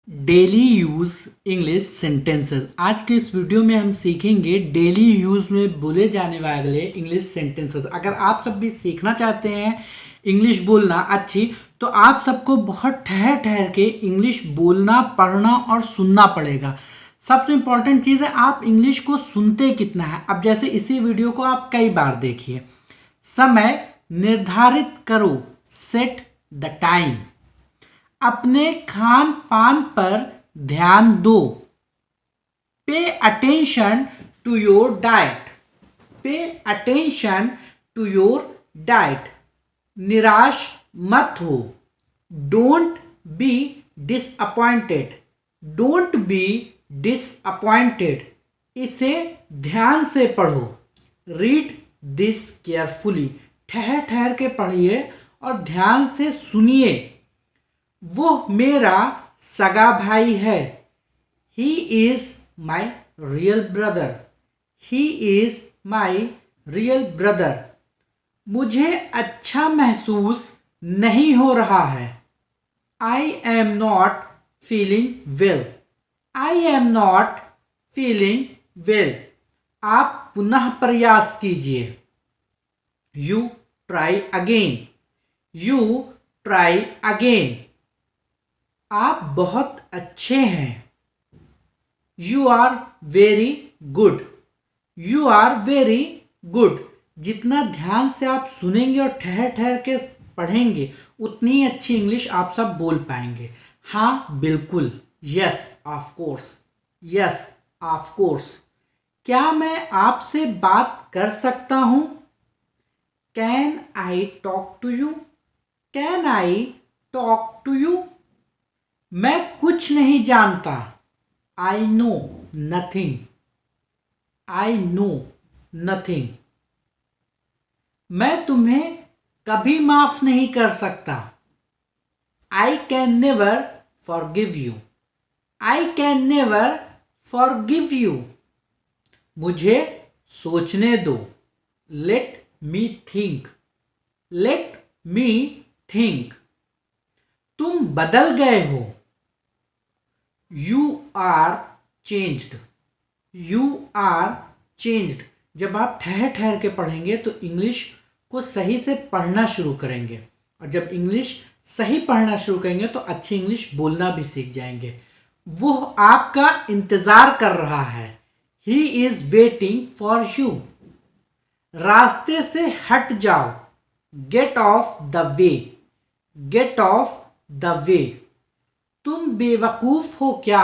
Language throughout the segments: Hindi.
Daily use English sentences. आज के इस वीडियो में हम सीखेंगे डेली यूज में बोले जाने वाले इंग्लिश सेंटेंसेस। अगर आप सब भी सीखना चाहते हैं इंग्लिश बोलना अच्छी, तो आप सबको बहुत ठहर ठहर के इंग्लिश बोलना, पढ़ना और सुनना पड़ेगा। सबसे इंपॉर्टेंट चीज़ है आप इंग्लिश को सुनते कितना है। अब जैसे इसी वीडियो को आप कई बार देखिए। समय निर्धारित करो, सेट द टाइम। अपने खान पान पर ध्यान दो, pay attention to your diet. Pay attention to your diet. निराश मत हो, don't be disappointed. Don't be disappointed. इसे ध्यान से पढ़ो, रीड दिस केयरफुली। ठहर ठहर के पढ़िए और ध्यान से सुनिए। वो मेरा सगा भाई है, he is my real brother. He is my real brother. मुझे अच्छा महसूस नहीं हो रहा है, I am not feeling well. I am not feeling well. आप पुनः प्रयास कीजिए, you try again. You try again. आप बहुत अच्छे हैं, you are very good. You are very good. जितना ध्यान से आप सुनेंगे और ठहर ठहर के पढ़ेंगे, उतनी अच्छी इंग्लिश आप सब बोल पाएंगे। हाँ बिल्कुल, yes of course, yes of course. क्या मैं आपसे बात कर सकता हूं? Can I talk to you? Can I talk to you? मैं कुछ नहीं जानता, I know nothing. I know nothing. मैं तुम्हें कभी माफ नहीं कर सकता, I can never forgive you. I can never forgive you. मुझे सोचने दो, let me think. Let me think. तुम बदल गए हो, you are changed. You are changed. जब आप ठहर ठहर के पढ़ेंगे तो इंग्लिश को सही से पढ़ना शुरू करेंगे, और जब इंग्लिश सही पढ़ना शुरू करेंगे तो अच्छी इंग्लिश बोलना भी सीख जाएंगे। वो आपका इंतजार कर रहा है, he is waiting for you. रास्ते से हट जाओ, get off the way. Get off the way. तुम बेवकूफ हो क्या,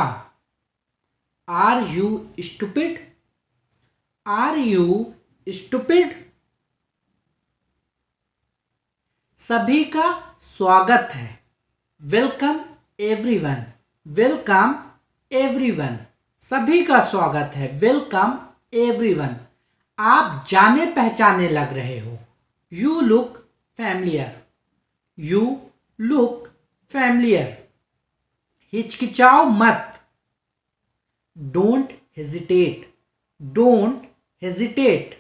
are you stupid. Are you stupid. सभी का स्वागत है, वेलकम एवरीवन। Welcome everyone. सभी का स्वागत है, वेलकम एवरीवन। आप जाने पहचाने लग रहे हो, you look familiar. You look familiar. हिचकिचाओ मत, डोंट हेजिटेट। Don't hesitate.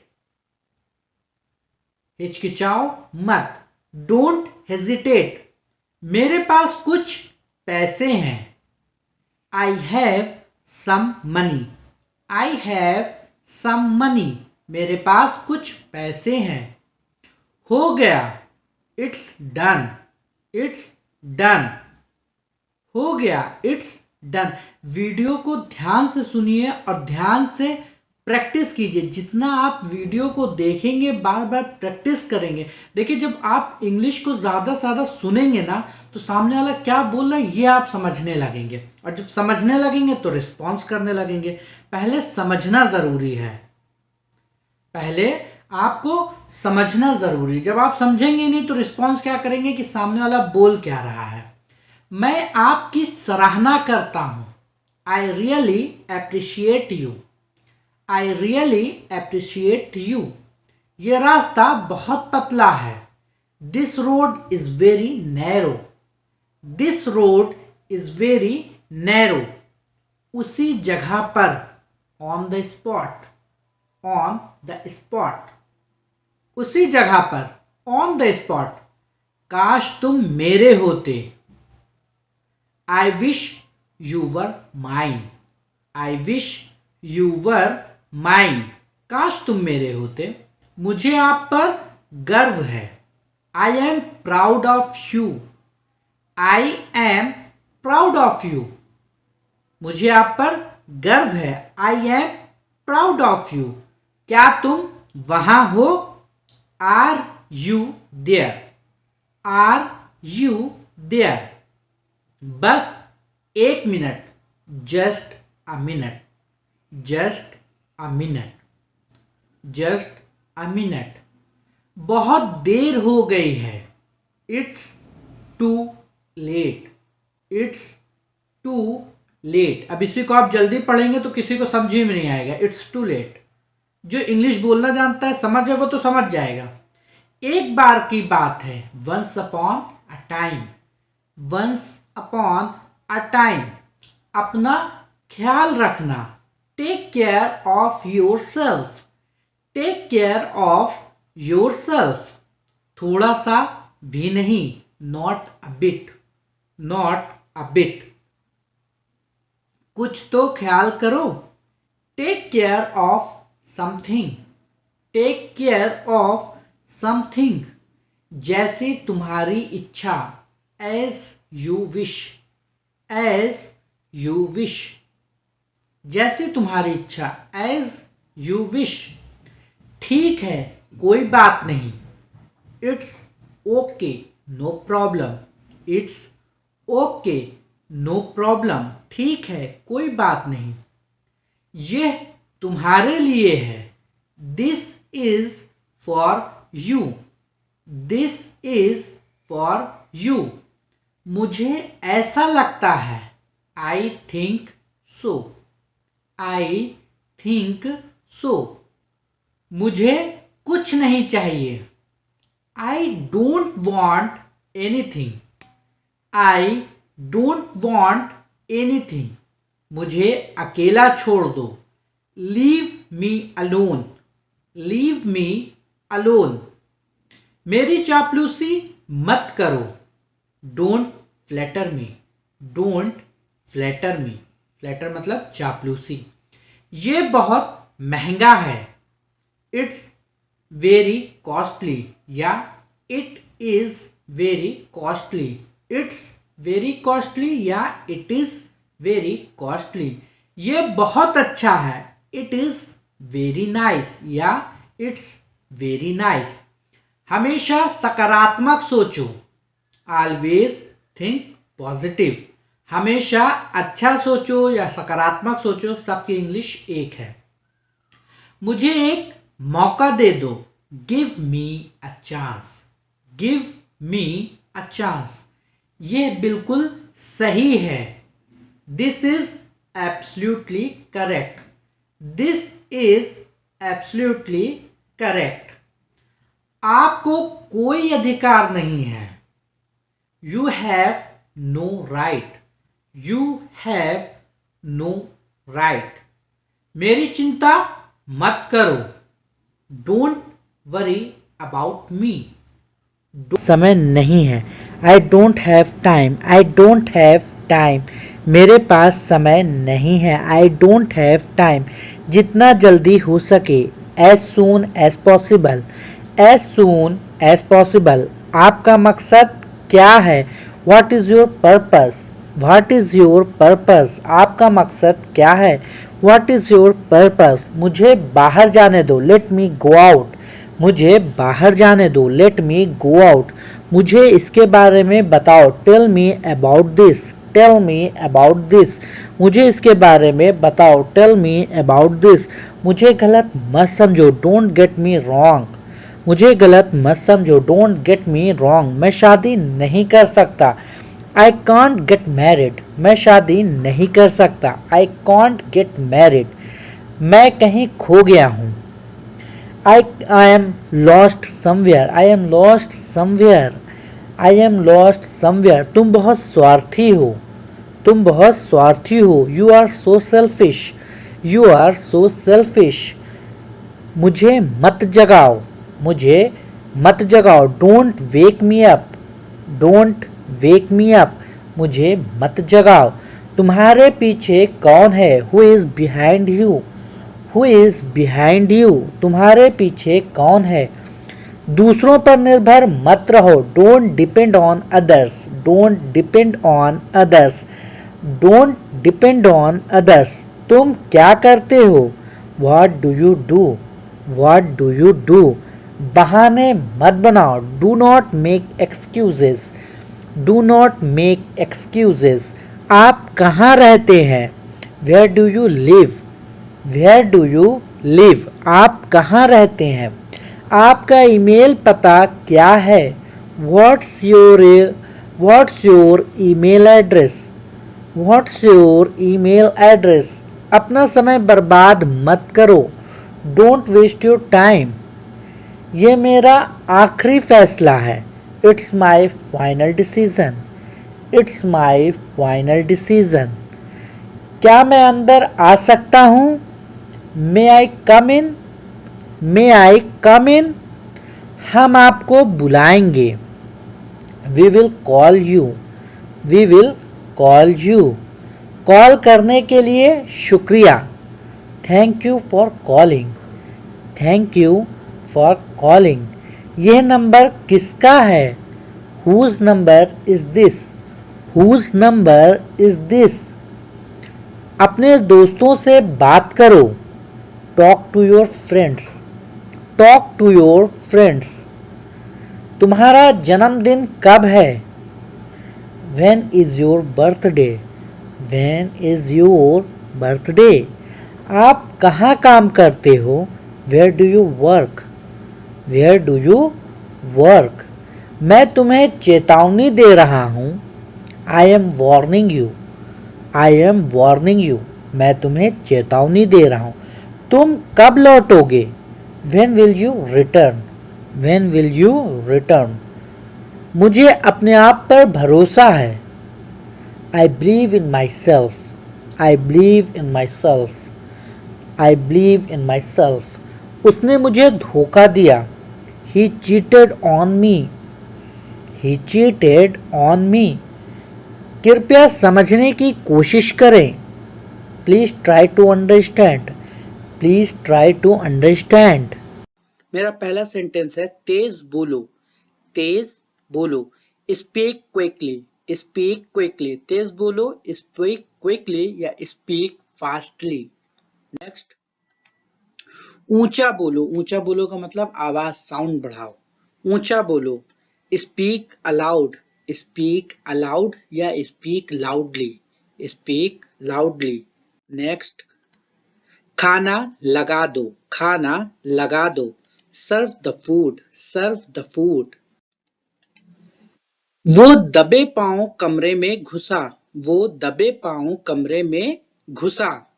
हिचकिचाओ मत, डोंट हेजिटेट। मेरे पास कुछ पैसे हैं, I have some money. I have some money. मेरे पास कुछ पैसे हैं। हो गया, इट्स डन। It's done. हो गया, इट्स डन। वीडियो को ध्यान से सुनिए और ध्यान से प्रैक्टिस कीजिए। जितना आप वीडियो को देखेंगे, बार बार प्रैक्टिस करेंगे। देखिए, जब आप इंग्लिश को ज्यादा से ज्यादा सुनेंगे ना, तो सामने वाला क्या बोल रहा है ये आप समझने लगेंगे, और जब समझने लगेंगे तो रिस्पॉन्स करने लगेंगे। पहले समझना जरूरी है, पहले आपको समझना जरूरी। जब आप समझेंगे नहीं तो रिस्पॉन्स क्या करेंगे कि सामने वाला बोल क्या रहा है। मैं आपकी सराहना करता हूं, I really appreciate you. I really appreciate you. यह रास्ता बहुत पतला है, this road is very narrow. This road is very narrow. उसी जगह पर, on the spot. On the spot. उसी जगह पर, ऑन द स्पॉट। काश तुम मेरे होते, I wish you were mine. I wish you were mine, काश तुम मेरे होते। मुझे आप पर गर्व है। I am proud of you. I am proud of you, मुझे आप पर गर्व है। I am proud of you, क्या तुम वहां हो? Are you there? Are you there? बस एक minute, just a minute. Just a minute, just a minute. बहुत देर हो गई है। It's too late. It's too late. अब इसी को आप जल्दी पढ़ेंगे तो किसी को समझ में नहीं आएगा। It's too late. जो इंग्लिश बोलना जानता है, समझ है, वो तो समझ जाएगा। एक बार की बात है। Once upon a time. Once upon a time. अपना ख्याल रखना। Take care of yourself. Take care of yourself. थोड़ा सा भी नहीं। Not a bit. Not a bit. कुछ तो ख्याल करो। Take care of something. Take care of something. जैसी तुम्हारी इच्छा। As you wish. As you wish. जैसी तुम्हारी इच्छा। As you wish. ठीक है, कोई बात नहीं। It's okay, no problem. It's okay, no problem. ठीक है, कोई बात नहीं। यह तुम्हारे लिए है। This is for you. This is for you. मुझे ऐसा लगता है। I think so. I think so. मुझे कुछ नहीं चाहिए। I don't want anything. I don't want anything. मुझे अकेला छोड़ दो। Leave me alone. Leave me alone. मेरी चापलूसी मत करो। Don't flatter me. Don't flatter me. Flatter मतलब चापलूसी। ये बहुत महंगा है। इट्स वेरी कॉस्टली या it is very costly. It's very costly या इट इज वेरी कॉस्टली। ये बहुत अच्छा है। इट इज वेरी नाइस या इट्स वेरी नाइस। हमेशा सकारात्मक सोचो। Always think positive. हमेशा अच्छा सोचो या सकारात्मक सोचो, सबकी इंग्लिश एक है। मुझे एक मौका दे दो। Give me a chance. Give me a chance. यह बिल्कुल सही है। This is absolutely correct. This is absolutely correct. आपको कोई अधिकार नहीं है। You have no right. You have no right. मेरी चिंता मत करो। Don't worry about me. समय नहीं है। I don't have time. I don't have time. मेरे पास समय नहीं है। I don't have time. जितना जल्दी हो सके। As soon as possible. As soon as possible. आपका मकसद क्या है? What is your purpose? What is your purpose? आपका मकसद क्या है? What is your purpose? मुझे बाहर जाने दो। Let me go out. मुझे बाहर जाने दो। Let me go out. मुझे इसके बारे में बताओ। Tell me about this. Tell me about this. मुझे इसके बारे में बताओ। Tell me about this. मुझे गलत मत समझो। Don't get me wrong. मुझे गलत मत समझो। Don't get me wrong. मैं शादी नहीं कर सकता। I can't get married. मैं शादी नहीं कर सकता। I can't get married. मैं कहीं खो गया हूँ। I am lost somewhere. I am lost somewhere. I am lost somewhere. तुम बहुत स्वार्थी हो। तुम बहुत स्वार्थी हो। You are so selfish. You are so selfish. मुझे मत जगाओ। मुझे मत जगाओ। Don't wake me up. Don't wake me up. मुझे मत जगाओ। तुम्हारे पीछे कौन है? Who is behind you? Who is behind you? तुम्हारे पीछे कौन है? दूसरों पर निर्भर मत रहो। Don't depend on others. Don't depend on others. Don't depend on others. तुम क्या करते हो? What do you do? What do you do? बहाने मत बनाओ। Do not make excuses. Do not make excuses. आप कहाँ रहते हैं? Where do you live? Where do you live? आप कहाँ रहते हैं? आपका ईमेल पता क्या है? What's your email address? What's your email address? अपना समय बर्बाद मत करो। Don't waste your time. ये मेरा आखिरी फैसला है। It's my final decision. It's my final decision. क्या मैं अंदर आ सकता हूँ? मे आई कम इन? मे आई कम इन? हम आपको बुलाएंगे। We will call you. We will call you. Call करने के लिए शुक्रिया। Thank you for calling. Thank you for calling. यह नंबर किसका है? Whose number is this? Whose number is this? अपने दोस्तों से बात करो। Talk to your friends. Talk to your friends. तुम्हारा जन्मदिन कब है? When is your birthday? When is your birthday? आप कहाँ काम करते हो? Where do you work? Where do you work? मैं तुम्हें चेतावनी दे रहा हूँ। I am warning you. I am warning you. मैं तुम्हें चेतावनी दे रहा हूँ। तुम कब लौटोगे? When will you return? When will you return? मुझे अपने आप पर भरोसा है। I believe in myself. I believe in myself. I believe in myself. उसने मुझे धोखा दिया। He cheated on me. He cheated on me. कृपया समझने की कोशिश करें। Please try to understand. Please try to understand. मेरा पहला सेंटेंस है तेज बोलो। तेज बोलो। Speak quickly. Speak quickly. तेज बोलो, स्पीक क्विकली या स्पीक फास्टली। नेक्स्ट, ऊंचा बोलो। ऊंचा बोलो का मतलब आवाज, साउंड बढ़ाओ। ऊंचा बोलो। Speak aloud. स्पीक अलाउड या speak loudly. Speak loudly. Next, खाना लगा दो। खाना लगा दो। Serve the food. Serve the food. वो दबे पांव कमरे में घुसा। वो दबे पांव कमरे में घुसा।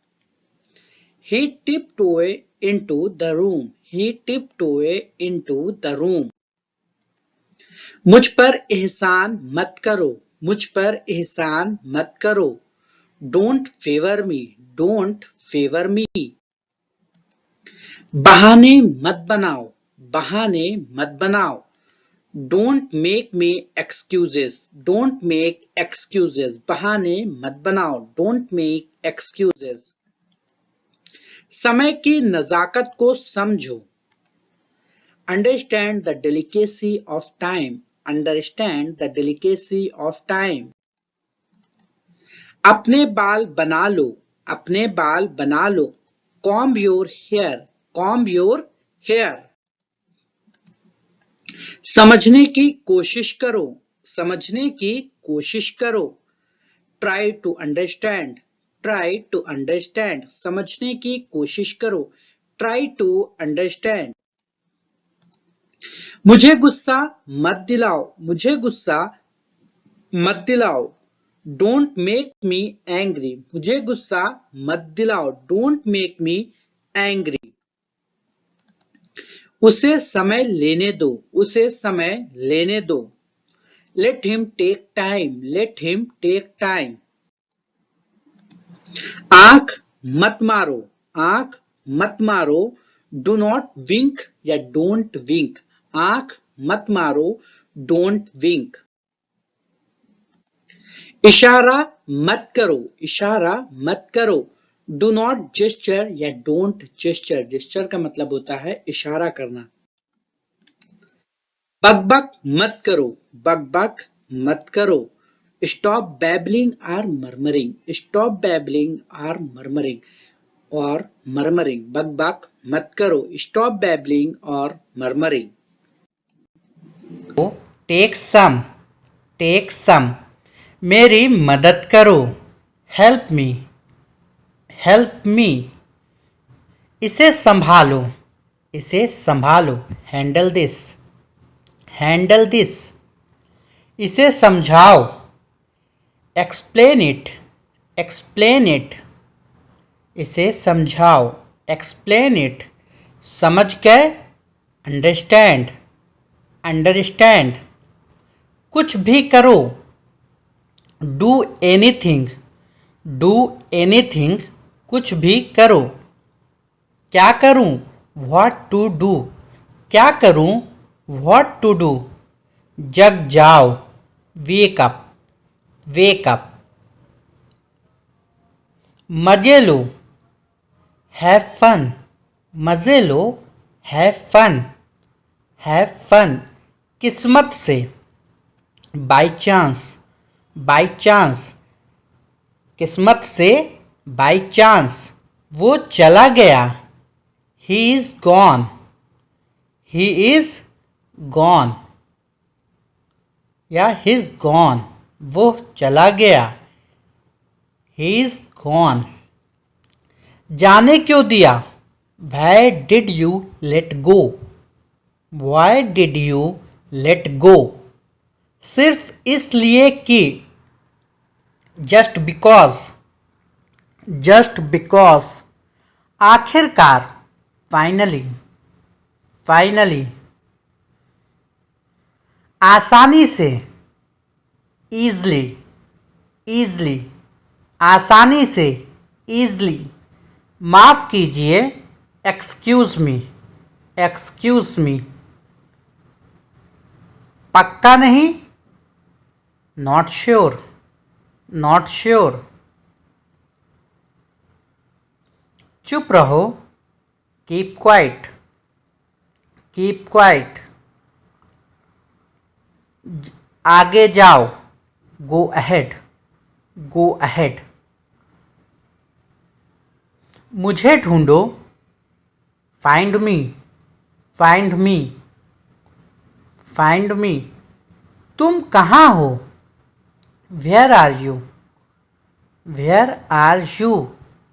He tiptoed into the room. He tiptoed into the room. मुझ पर एहसान मत करो। मुझ पर एहसान मत करो। Don't favor me. Don't favor me. बहाने मत बनाओ। बहाने मत बनाओ। Don't make me excuses. Don't make excuses. बहाने मत बनाओ। Don't make excuses. समय की नजाकत को समझो। Understand the delicacy of time. Understand the delicacy of time. अपने बाल बना लो। अपने बाल बना लो। Comb your hair. Comb your hair. समझने की कोशिश करो। समझने की कोशिश करो। Try to understand. Try to understand. समझने की कोशिश करो। Try to understand. मुझे गुस्सा मत दिलाओ। मुझे गुस्सा मत दिलाओ। Don't make me angry. मुझे गुस्सा मत दिलाओ। Don't make me angry. उसे समय लेने दो। उसे समय लेने दो। Let him take time. Let him take time. आंख मत मारो। आंख मत मारो। Do not wink या don't wink. आंख मत मारो। Don't wink. इशारा मत करो, इशारा मत करो। डू नॉट जेस्चर या डोंट जेस्चर, जेस्चर का मतलब होता है इशारा करना। बकबक मत करो, बकबक मत करो। Stop babbling or murmuring, stop babbling or murmuring और मरमरिंग। बकबक मत करो, स्टॉप बैबलिंग और मरमरिंग। टेक सम, मेरी मदद करो, हेल्प मी, इसे संभालो, हैंडल दिस, इसे समझाओ, एक्सप्लेन इट, इसे समझाओ, एक्सप्लेन इट, समझ गए, अंडरस्टैंड, कुछ भी करो, डू एनीथिंग, कुछ भी करो। क्या करूं, व्हाट टू डू, जग जाओ, वेक अप, मजे लो, हैव फन, किस्मत से, बाय चांस, किस्मत से, बाय चांस, वो चला गया, ही इज गॉन या he's gone, वो चला गया, he is gone। जाने क्यों दिया, why did you let go, सिर्फ इसलिए कि, just because, आखिरकार, finally, आसानी से, easily, आसानी से, easily, माफ कीजिए, excuse me, पक्का नहीं, not sure, चुप रहो, keep quiet, आगे जाओ, go ahead, मुझे ढूंढो, find me, तुम कहाँ हो, where are you,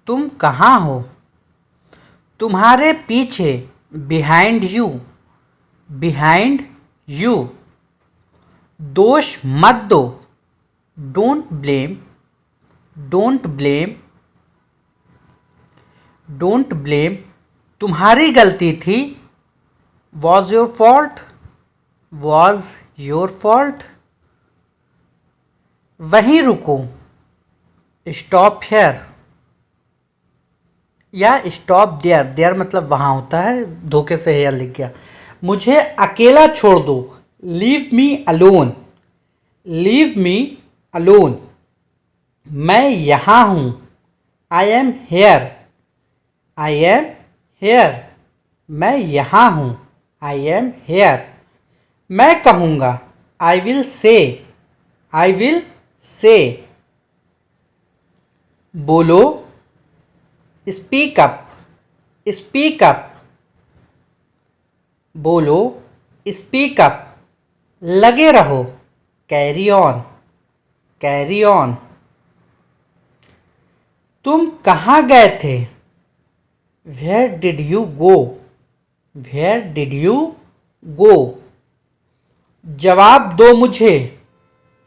तुम कहाँ हो, तुम्हारे पीछे, behind you, दोष मत दो, don't blame, तुम्हारी गलती थी, was your fault, वहीं रुको, stop here या stop there मतलब वहाँ होता है, धोखे से here लिख गया। मुझे अकेला छोड़ दो, leave me alone, मैं यहाँ हूँ, I am here, मैं यहाँ हूँ, I am here, मैं कहूँगा, I will say, बोलो, speak up, बोलो, speak up, लगे रहो, carry on, तुम कहाँ गए थे, where did you go, जवाब दो मुझे,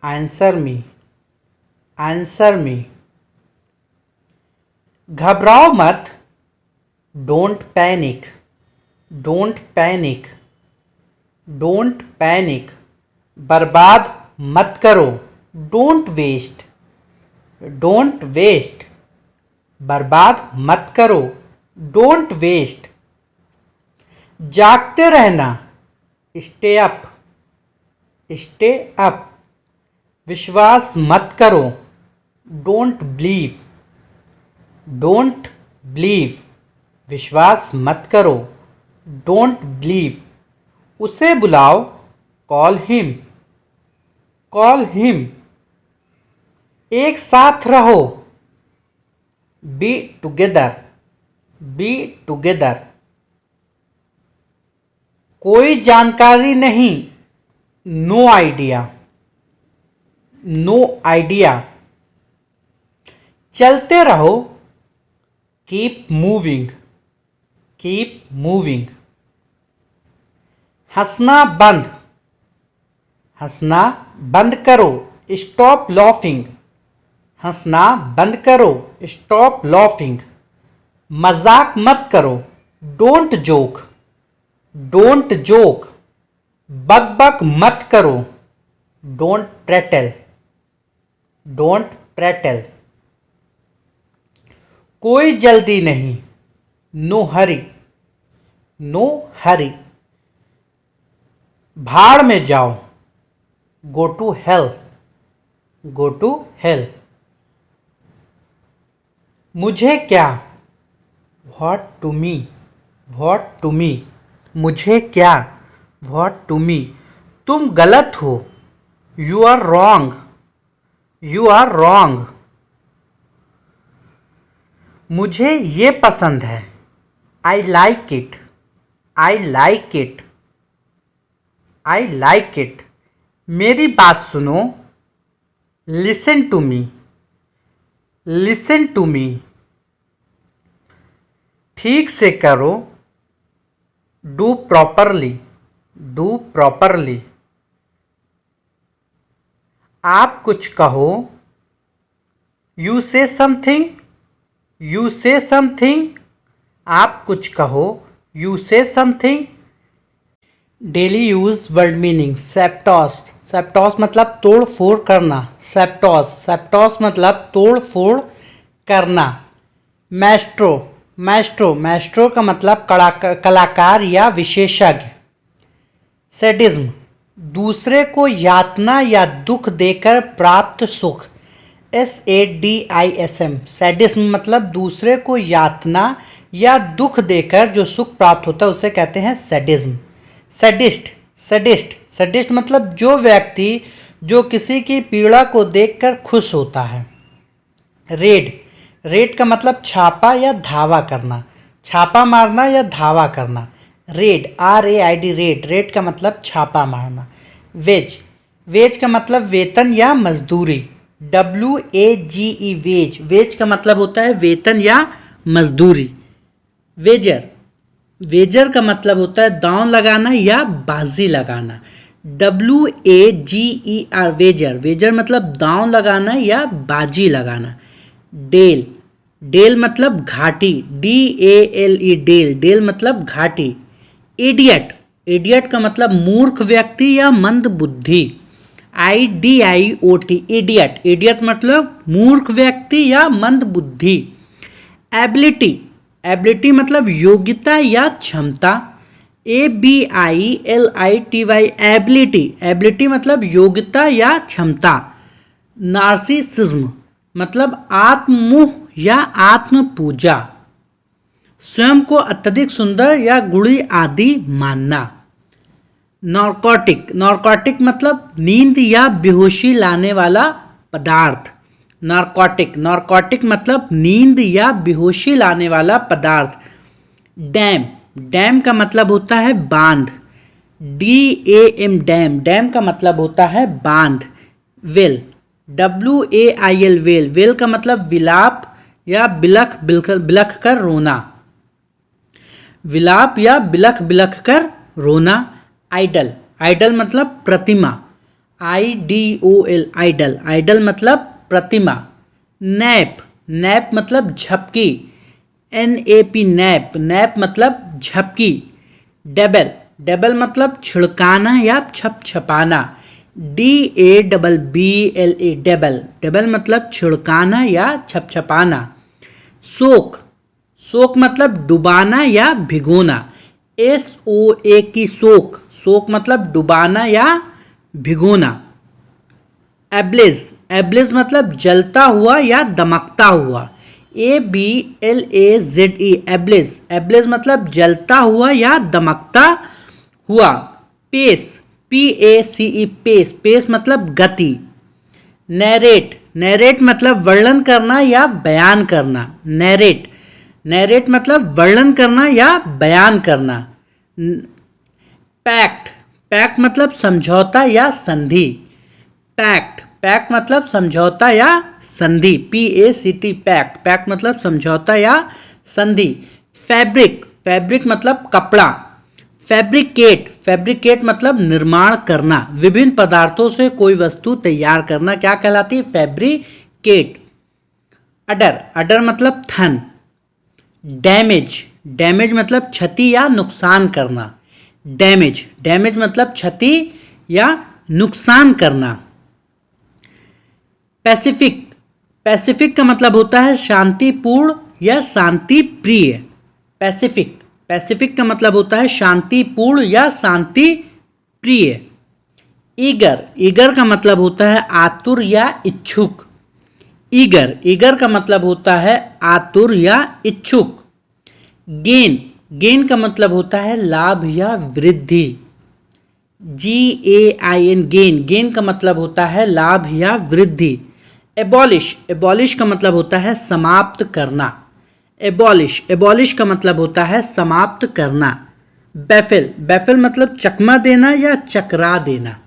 answer me, घबराओ मत, don't panic, बर्बाद मत करो, don't waste, बर्बाद मत करो, don't waste, जागते रहना, stay up, विश्वास मत करो, डोंट बिलीव, डोंट बिलीव, विश्वास मत करो, डोंट बिलीव। उसे बुलाओ, कॉल हिम, कॉल हिम। एक साथ रहो, बी टुगेदर, बी टुगेदर। कोई जानकारी नहीं, नो आइडिया, नो आइडिया। चलते रहो, कीप मूविंग, कीप मूविंग। हंसना बंद, हंसना बंद करो, स्टॉप लॉफिंग, हंसना बंद करो, स्टॉप लॉफिंग। मजाक मत करो, डोंट जोक, डोंट जोक। बक बक मत करो, डोंट प्रेटल, डोंट प्रेटल। कोई जल्दी नहीं, नो हरी, नो हरी। भाड़ में जाओ, go to hell, go to hell. मुझे क्या, what to me, what to me. मुझे क्या, व्हाट टू मी। तुम गलत हो, you are wrong, you are wrong. मुझे ये पसंद है, I like it, I like it, I like it. मेरी बात सुनो, listen to me, listen to me. ठीक से करो, डू प्रॉपरली, डू प्रॉपरली। आप कुछ कहो, you say something, you say something. आप कुछ कहो, you say something. Daily use word meaning, सेप्टॉस, सेप्टॉस मतलब तोड़ फोड़ करना, सेप्टॉस, सेप्टॉस मतलब तोड़ फोड़ करना। मैस्ट्रो, मैस्ट्रो, मैस्ट्रो का मतलब कलाकार या विशेषज्ञ। सैडिज्म, दूसरे को यातना या दुख देकर प्राप्त सुख, SADISM। सैडिज्म मतलब दूसरे को यातना या दुख देकर जो सुख प्राप्त होता है उसे कहते हैं सैडिज्म। सैडिस्ट, सैडिस्ट, सैडिस्ट मतलब जो व्यक्ति जो किसी की पीड़ा को देखकर खुश होता है। रेड, रेड का मतलब छापा या धावा करना, छापा मारना या धावा करना। रेड, RAID, रेड, रेड का मतलब छापा मारना। वेज, वेज का मतलब वेतन या मजदूरी, WAGE, वेज, वेज का मतलब होता है वेतन या मजदूरी। वेजर, वेजर का मतलब होता है दांव लगाना या बाजी लगाना, WAGER, वेजर, वेजर मतलब दांव लगाना या बाजी लगाना। डेल, डेल मतलब घाटी, DALE, डेल, डेल मतलब घाटी। इडियट, इडियट का मतलब मूर्ख व्यक्ति या मंद बुद्धि, IDIOT, इडियट, इडियट मतलब मूर्ख व्यक्ति या मंद बुद्धि। एबिलिटी, एबिलिटी मतलब योग्यता या क्षमता, ABILITY, एबिलिटी, एबिलिटी मतलब योग्यता या क्षमता। नार्सिसिज्म मतलब आत्ममोह या आत्म पूजा, स्वयं को अत्यधिक सुंदर या गुणी आदि मानना। नार्कोटिक, नार्कोटिक मतलब नींद या बेहोशी लाने वाला पदार्थ, नार्कोटिक, नार्कोटिक मतलब नींद या बेहोशी लाने वाला पदार्थ। डैम, डैम का मतलब होता है बांध, DAM, डैम, डैम का मतलब होता है बांध। वेल, WAIL, वेल, वेल का मतलब विलाप या बिलख बिलख कर रोना, विलाप या बिलख बिलख कर रोना। आइडल, आइडल मतलब प्रतिमा, IDOL, आइडल, आइडल मतलब प्रतिमा। नैप, नैप मतलब झपकी, NAP, नैप, नैप मतलब झपकी। डेबल, डेबल मतलब छिड़काना या छप छपाना, DABBLE, डेबल, डेबल मतलब छिड़काना या छप छपाना। सोक, सोक मतलब डुबाना या भिगोना, SOAK, सोक, सोक मतलब डुबाना या भिगोना। एब्लेज, एब्लेज मतलब जलता हुआ या दमकता हुआ, ABLAZE, एब्लेज, एब्लेज मतलब जलता हुआ या दमकता हुआ। पेस, PACE, पेस, पेस मतलब गति। नैरेट, नैरेट मतलब वर्णन करना या बयान करना, नैरेट, नैरेट मतलब वर्णन करना या बयान करना। पैक्ट, पैक्ट मतलब समझौता या संधि, पैक्ट, पैक्ट मतलब समझौता या संधि, PACT, पैक्ट, पैक्ट मतलब समझौता या संधि। फैब्रिक, फैब्रिक मतलब कपड़ा। फैब्रिकेट, फैब्रिकेट मतलब निर्माण करना, विभिन्न पदार्थों से कोई वस्तु तैयार करना क्या कहलाती है? फैब्रिकेट। अडर, अडर मतलब थन। डैमेज, डैमेज मतलब क्षति या नुकसान करना, डैमेज, डैमेज मतलब क्षति या नुकसान करना। पैसिफिक, पैसिफिक का मतलब होता है शांतिपूर्ण या शांति प्रिय, पैसिफिक, पैसिफिक का मतलब होता है शांतिपूर्ण या शांति प्रिय। ईगर, ईगर का मतलब होता है आतुर या इच्छुक, ईगर, ईगर का मतलब होता है आतुर या इच्छुक। गेन, गेन का मतलब होता है लाभ या वृद्धि, GAIN, गेन, गेन का मतलब होता है लाभ या वृद्धि। एबॉलिश, एबॉलिश का मतलब होता है समाप्त करना, एबॉलिश, एबॉलिश का मतलब होता है समाप्त करना। बैफल, बैफल मतलब चकमा देना या चकरा देना,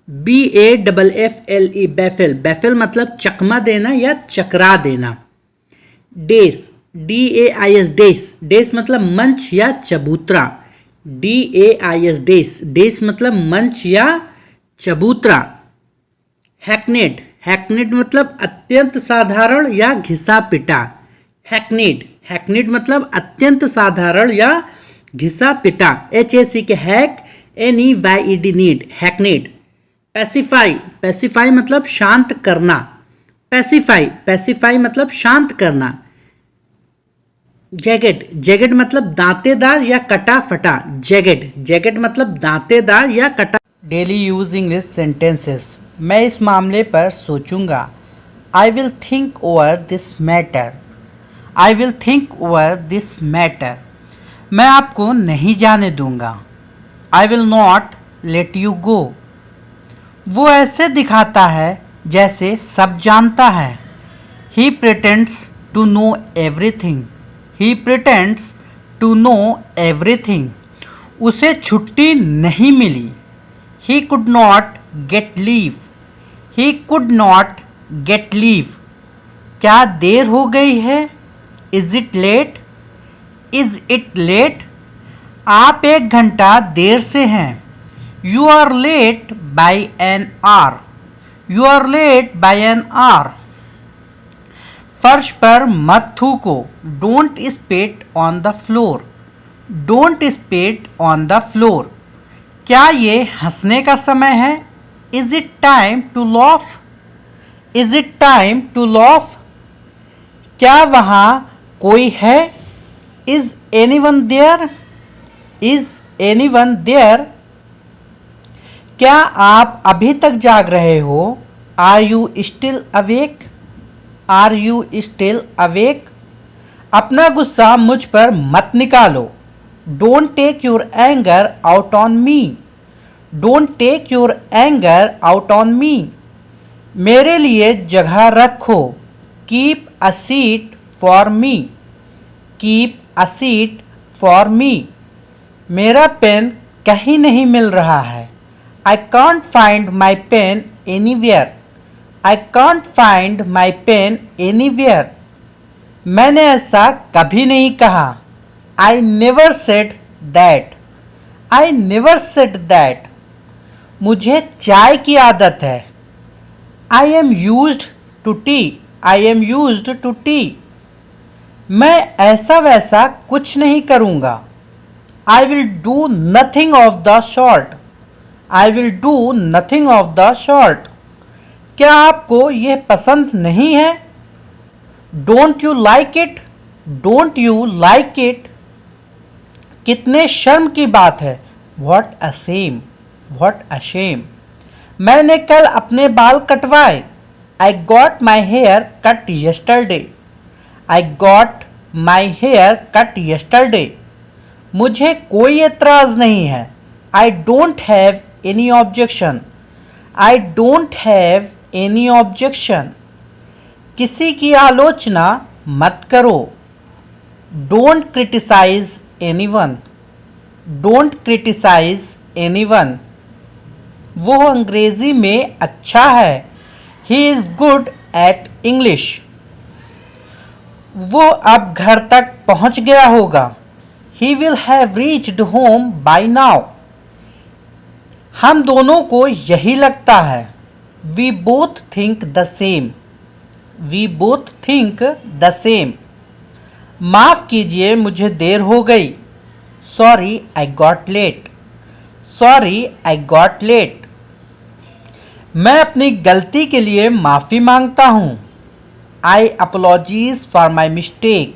BAFFLE, बैफल, बैफल मतलब चकमा देना या चकरा देना। डेस, DAIS, डेस, डेस मतलब मंच या चबूतरा, DAIS, डेस, डेस मतलब मंच या चबूतरा। हैकनेड, हैकनेड मतलब अत्यंत साधारण या घिसा पिटा, हैकनेड, हैकनेड मतलब अत्यंत साधारण या घिसा पिटा, HAC के hack, NEYED, need, hackneyed. Pacify, pacify मतलब शांत करना, पैसिफाई, पैसिफाई मतलब शांत करना। जैगेट, जैगेट मतलब दांतेदार या कटा फटा, जैगेट, जैगेट मतलब दांतेदार या कटा। Daily use English sentences. मैं इस मामले पर सोचूंगा, I will think over this matter, I will think over this matter. मैं आपको नहीं जाने दूंगा, I will not let you go. वो ऐसे दिखाता है जैसे सब जानता है, he pretends to know everything, he pretends to know everything. उसे छुट्टी नहीं मिली, he could not get leave, he could not get leave. क्या देर हो गई है? Is it late, is it late. आप 1 घंटा देर से हैं, you are late by an hour, you are late by an hour. फर्श पर मत थूको, don't spit on the floor, don't spit on the floor. क्या ये हंसने का समय है? Is it time to laugh, is it time to laugh. क्या वहाँ कोई है? Is anyone there, is anyone there. क्या आप अभी तक जाग रहे हो? Are you still awake, are you still awake. अपना गुस्सा मुझ पर मत निकालो, don't take your anger out on me, don't take your anger out on me. मेरे लिए जगह रखो, keep a seat for me, keep a seat for me. मेरा पेन कहीं नहीं मिल रहा है, I can't find my pen anywhere, I can't find my pen anywhere। मैंने ऐसा कभी नहीं कहा, I never said that, I never said that। मुझे चाय की आदत है, I am used to tea, I am used to tea। मैं ऐसा वैसा कुछ नहीं करूँगा, I will do nothing of the sort, I will do nothing of the sort। क्या आपको यह पसंद नहीं है? Don't you like it, don't you like it। कितने शर्म की बात है, What a shame, what a shame। मैंने कल अपने बाल कटवाए, I got my hair cut yesterday. I got my hair cut yesterday. मुझे कोई एतराज़ नहीं है. I don't have any objection. I don't have any objection. किसी की आलोचना मत करो. Don't criticize anyone. Don't criticize anyone. वो अंग्रेज़ी में अच्छा है. He is good at English. वो अब घर तक पहुंच गया होगा. He will have reached home by now. हम दोनों को यही लगता है. We both think the same. We both think the same. माफ़ कीजिए मुझे देर हो गई. Sorry I got late. Sorry I got late. मैं अपनी गलती के लिए माफ़ी मांगता हूँ. I apologize for my mistake.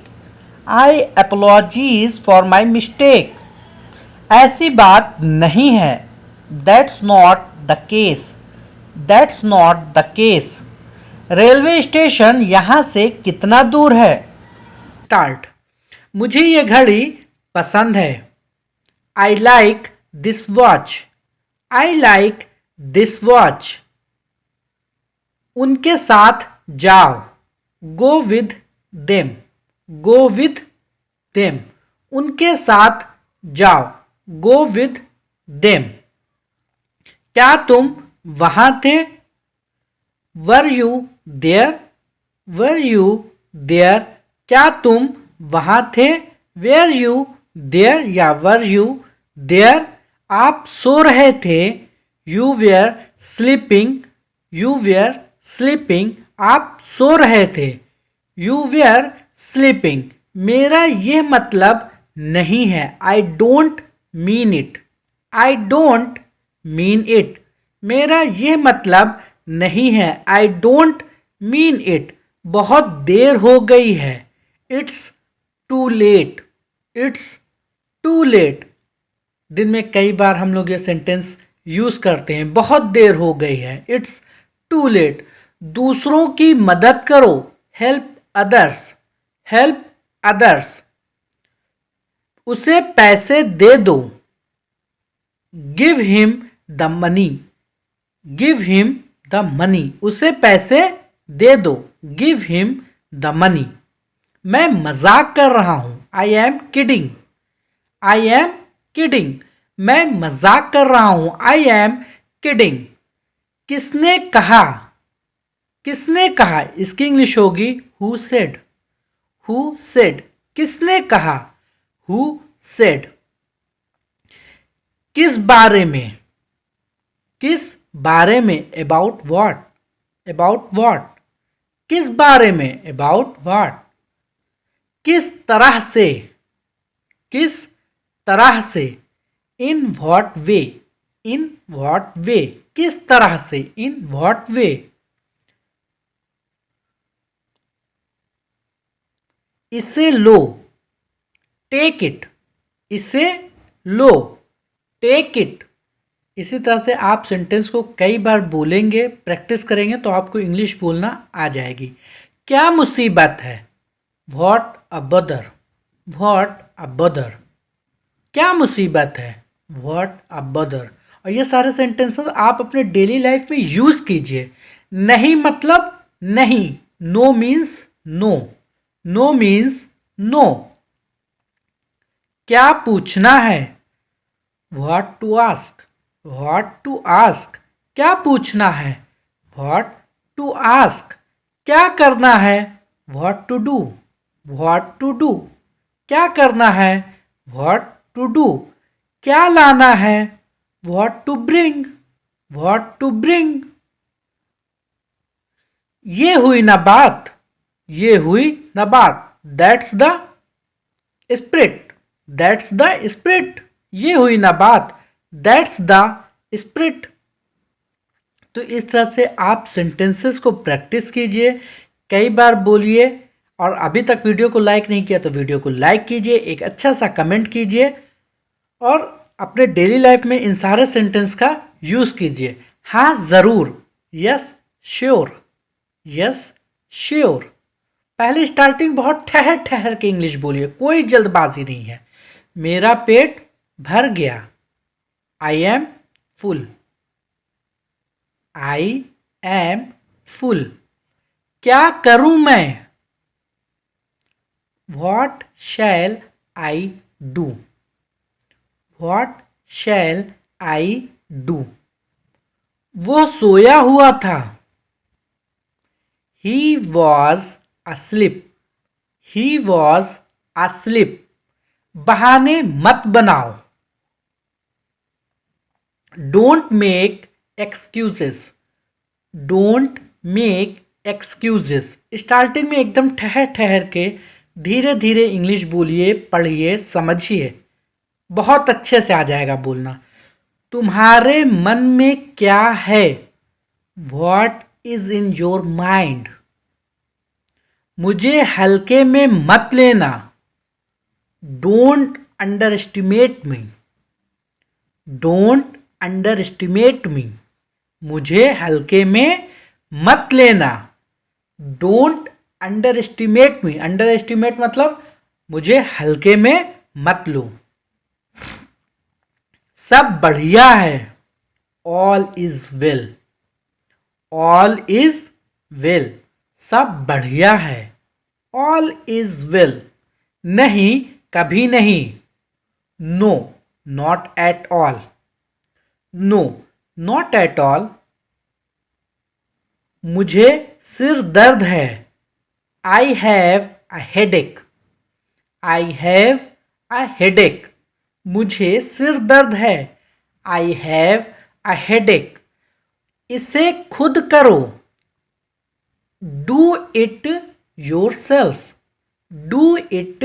I apologize for my mistake. ऐसी बात नहीं है. That's not the case. That's not the case. Railway station यहाँ से कितना दूर है? स्टार्ट. मुझे ये घड़ी पसंद है. I like this watch. I like this watch. उनके साथ जाओ. Go with them. Go with them. उनके साथ जाओ. Go with them. क्या तुम वहाँ थे? Were you there? Were you there? क्या तुम वहाँ थे? Were you there या were you there? आप सो रहे थे. You were sleeping. You were sleeping. आप सो रहे थे. You were sleeping. मेरा ये मतलब नहीं है. I don't mean it. I don't mean it. मेरा ये मतलब नहीं है. I don't mean it. बहुत देर हो गई है. It's too late. It's too late. दिन में कई बार हम लोग ये सेंटेंस यूज़ करते हैं. बहुत देर हो गई है. It's too late. दूसरों की मदद करो. Help others. Help others. उसे पैसे दे दो. Give him the money. Give him the money. उसे पैसे दे दो. Give him the money. मैं मजाक कर रहा हूं. I am kidding. I am kidding. मैं मजाक कर रहा हूं. I am kidding. किसने कहा? किसने कहा? इसकी इंग्लिश होगी who said. Who said. किसने कहा? Who said. किस बारे में? किस बारे में? About what. About what. किस बारे में? About what. किस तरह से? किस तरह से? In what way. In what way. किस तरह से? In what way. इसे लो. Take it. इसे लो. Take it. इसी तरह से आप सेंटेंस को कई बार बोलेंगे, प्रैक्टिस करेंगे तो आपको इंग्लिश बोलना आ जाएगी. क्या मुसीबत है? व्हाट अ बदर. व्हाट अ बदर. क्या मुसीबत है? व्हाट अ बदर. और ये सारे सेंटेंसेस आप अपने डेली लाइफ में यूज़ कीजिए. नहीं मतलब नहीं. No means no. No means no. क्या पूछना है? What to ask. What to ask. क्या पूछना है? What to ask. क्या करना है? What to do. What to do. क्या करना है? What to do. क्या लाना है? What to bring. What to bring. ये हुई ना बात. ये हुई ना बात. That's the spirit. That's the spirit. ये हुई ना बात. That's the spirit. तो इस तरह से आप सेंटेंसेस को प्रैक्टिस कीजिए, कई बार बोलिए. और अभी तक वीडियो को लाइक नहीं किया तो वीडियो को लाइक कीजिए, एक अच्छा सा कमेंट कीजिए और अपने डेली लाइफ में इन सारे सेंटेंस का यूज़ कीजिए. हाँ ज़रूर. Yes sure. Yes sure. पहले स्टार्टिंग बहुत ठहर ठहर के इंग्लिश बोलिए, कोई जल्दबाजी नहीं है। मेरा पेट भर गया, I am full, I am full. क्या करूं मैं, what shell I do, what shell I do. वो सोया हुआ था, he was asleep, he was asleep। बहाने मत बनाओ, don't make excuses, don't make excuses. Starting में एकदम ठहर ठहर के धीरे धीरे इंग्लिश बोलिए, पढ़िए, समझिए, बहुत अच्छे से आ जाएगा बोलना। तुम्हारे मन में क्या है, what is in your mind. मुझे हल्के में मत लेना, don't underestimate me, don't underestimate me. मुझे हल्के में मत लेना, don't underestimate me. Underestimate मतलब मुझे हल्के में मत लो। सब बढ़िया है, all is well, all is well. सब बढ़िया है, ऑल इज वेल। नहीं, कभी नहीं, no, not at all, no, not at all. मुझे सिर दर्द है, I have a headache, I have a headache. मुझे सिर दर्द है, आई हैव अ हेडेक। इसे खुद करो, do it your self, do it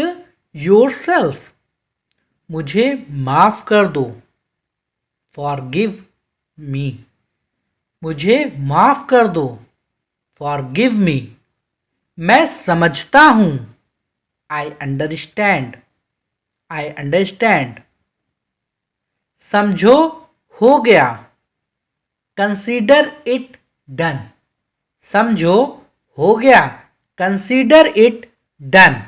your self. मुझे माफ कर दो, फॉरगिव मी, मुझे माफ कर दो, फॉरगिव मी। मैं समझता हूं, आई अंडरस्टैंड, आई अंडरस्टैंड। समझो, हो गया, कंसीडर इट डन, समझो, हो गया, कंसीडर इट डन।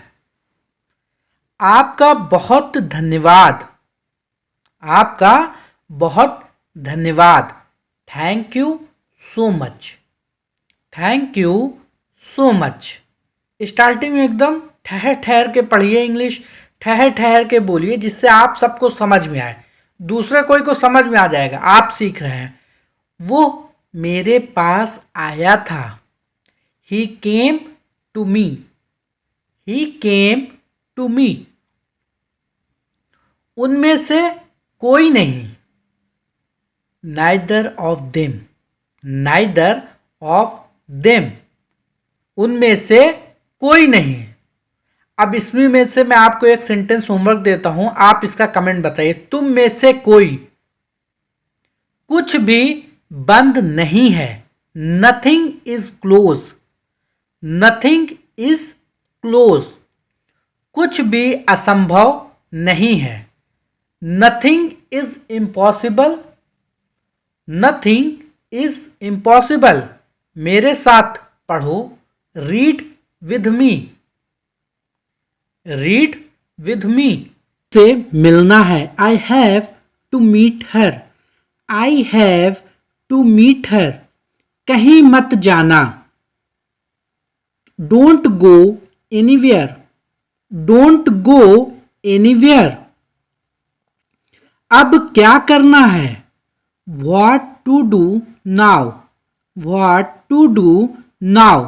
आपका बहुत धन्यवाद, आपका बहुत धन्यवाद, thank you so much, thank you so much. Starting में एकदम ठहर ठहर के पढ़िए इंग्लिश, ठहर ठहर के बोलिए, जिससे आप सबको समझ में आए, दूसरे कोई को समझ में आ जाएगा। आप सीख रहे हैं। वो मेरे पास आया था, ही came to me, he came to me. उनमें से कोई नहीं, neither of them, neither of them. उनमें से कोई नहीं। अब इसमें में से मैं आपको एक सेंटेंस होमवर्क देता हूं, आप इसका कमेंट बताइए। तुम में से कोई, कुछ भी बंद नहीं है, nothing is close, nothing is close. कुछ भी असंभव नहीं है, nothing is impossible, nothing is impossible. मेरे साथ पढ़ो, read with me, read with me. से मिलना है, I have to meet her, I have to meet her. कहीं मत जाना, don't go anywhere, don't go anywhere. अब क्या करना है, what to do now, what to do now.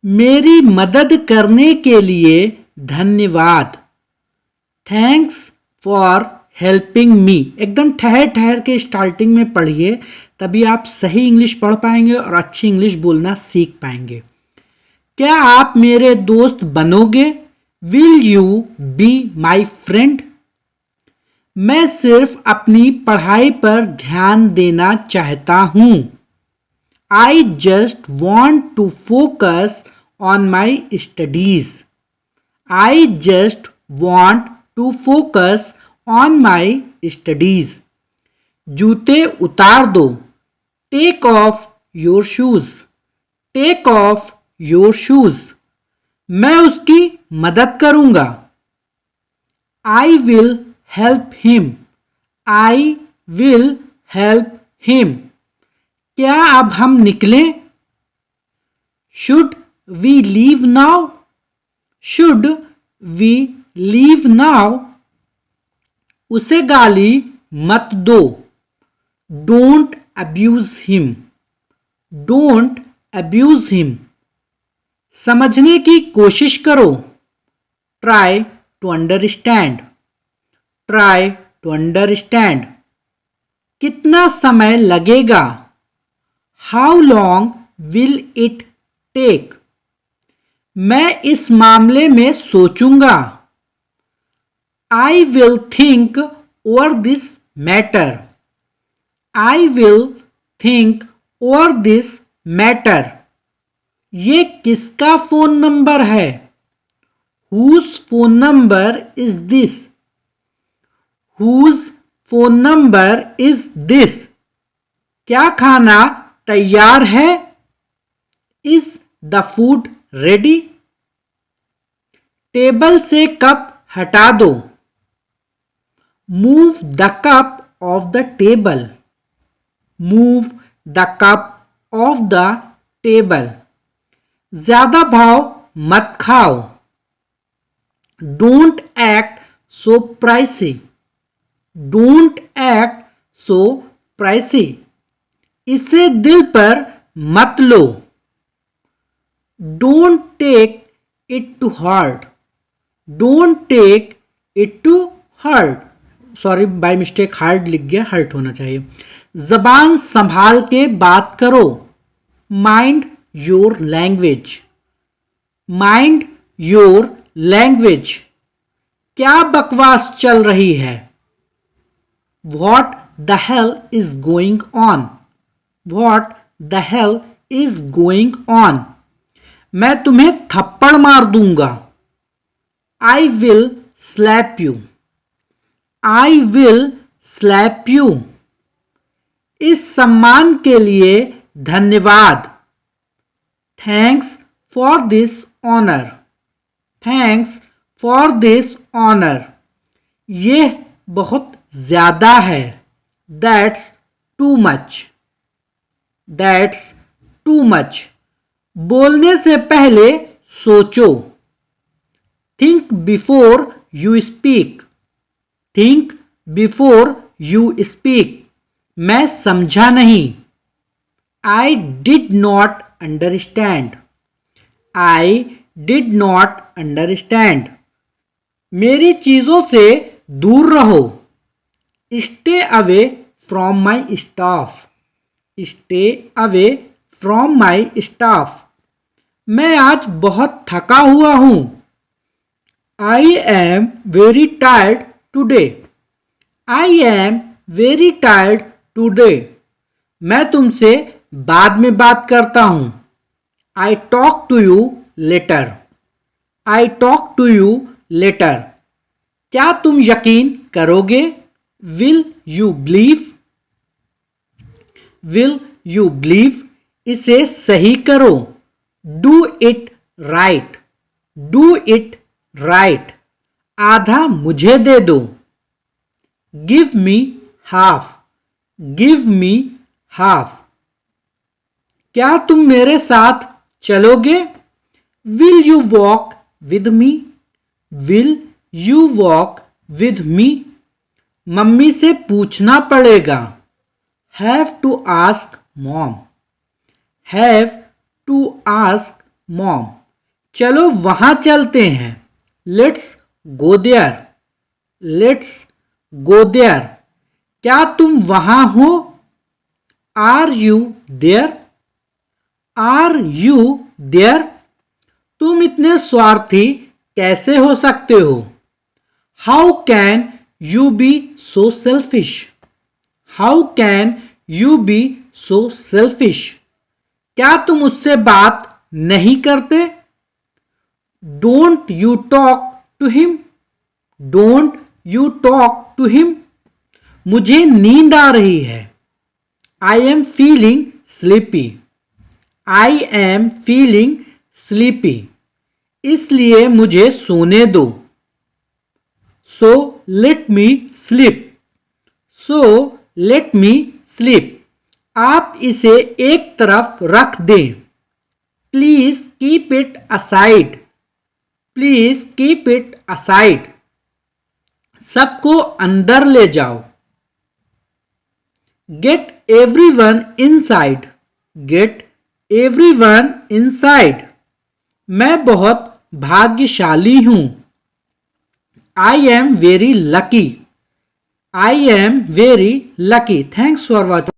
मेरी मदद करने के लिए धन्यवाद, थैंक्स फॉर हेल्पिंग मी। एकदम ठहर ठहर के स्टार्टिंग में पढ़िए, तभी आप सही इंग्लिश पढ़ पाएंगे और अच्छी इंग्लिश बोलना सीख पाएंगे। क्या आप मेरे दोस्त बनोगे, will you be my friend. मैं सिर्फ अपनी पढ़ाई पर ध्यान देना चाहता हूं, I just want to focus on my studies, I just want to focus on my studies. जूते उतार दो, take off your shoes, take off your shoes, मैं उसकी मदद करूंगा। I will help him, I will help him, क्या अब हम निकलें? Should we leave now, should we leave now, उसे गाली मत दो। Don't abuse him, don't abuse him, समझने की कोशिश करो। Try to understand, try to understand, कितना समय लगेगा? How long will it take, मैं इस मामले में सोचूंगा। I will think over this matter, I will think over this matter, ये किसका फोन नंबर है? Whose phone number is this, whose phone number is this, क्या खाना तैयार है? Is the food ready, table से कप हटा दो। Move the cup off the table, move the cup off the table, ज्यादा भाव मत खाओ। Don't act so pricey, don't act so pricey, इसे दिल पर मत लो। Don't take it to heart, don't take it to heart, sorry by mistake heart लिख गया, हर्ट होना चाहिए। जबान संभाल के बात करो। Mind your language, mind your language, क्या बकवास चल रही है? What the hell is going on, What the hell is going on, मैं तुम्हें थप्पड़ मार दूंगा। I will slap you, I will slap you, इस सम्मान के लिए धन्यवाद। Thanks for this honor, Thanks for this honor, यह बहुत ज्यादा है। That's too much, That's too much, बोलने से पहले सोचो। Think before you speak, Think before you speak, मैं समझा नहीं। I did not understand, I did not understand, मेरी चीजों से दूर रहो। Stay away from my stuff, Stay away from my stuff, मैं आज बहुत थका हुआ हूं। I am very tired today, I am very tired today, मैं तुमसे बाद में बात करता हूं। I talk to you later, I talk to you later, क्या तुम यकीन करोगे? Will you believe, Will you believe, इसे सही करो। Do it right, Do it right, आधा मुझे दे दो। Give me half, Give me half, क्या तुम मेरे साथ चलोगे? Will you walk with me, Will you walk with me, mummy से पूछना पड़ेगा। Have to ask mom, Have to ask mom, चलो वहां चलते हैं। Let's go there, Let's go there, क्या तुम वहां हो? Are you there, Are you there, तुम इतने स्वार्थी कैसे हो सकते हो? How can you be so selfish, How can you be so selfish, क्या तुम उससे बात नहीं करते? Don't you talk to him, Don't you talk to him, मुझे नींद आ रही है। I am feeling sleepy, I am feeling sleepy, इसलिए मुझे सोने दो। So let me sleep, so let me sleep, आप इसे एक तरफ रख दें। Please keep it aside, please keep it aside, सबको अंदर ले जाओ। Get everyone inside, get everyone inside, मैं बहुत भाग्यशाली हूं। I am very lucky, I am very lucky. Thanks for watching.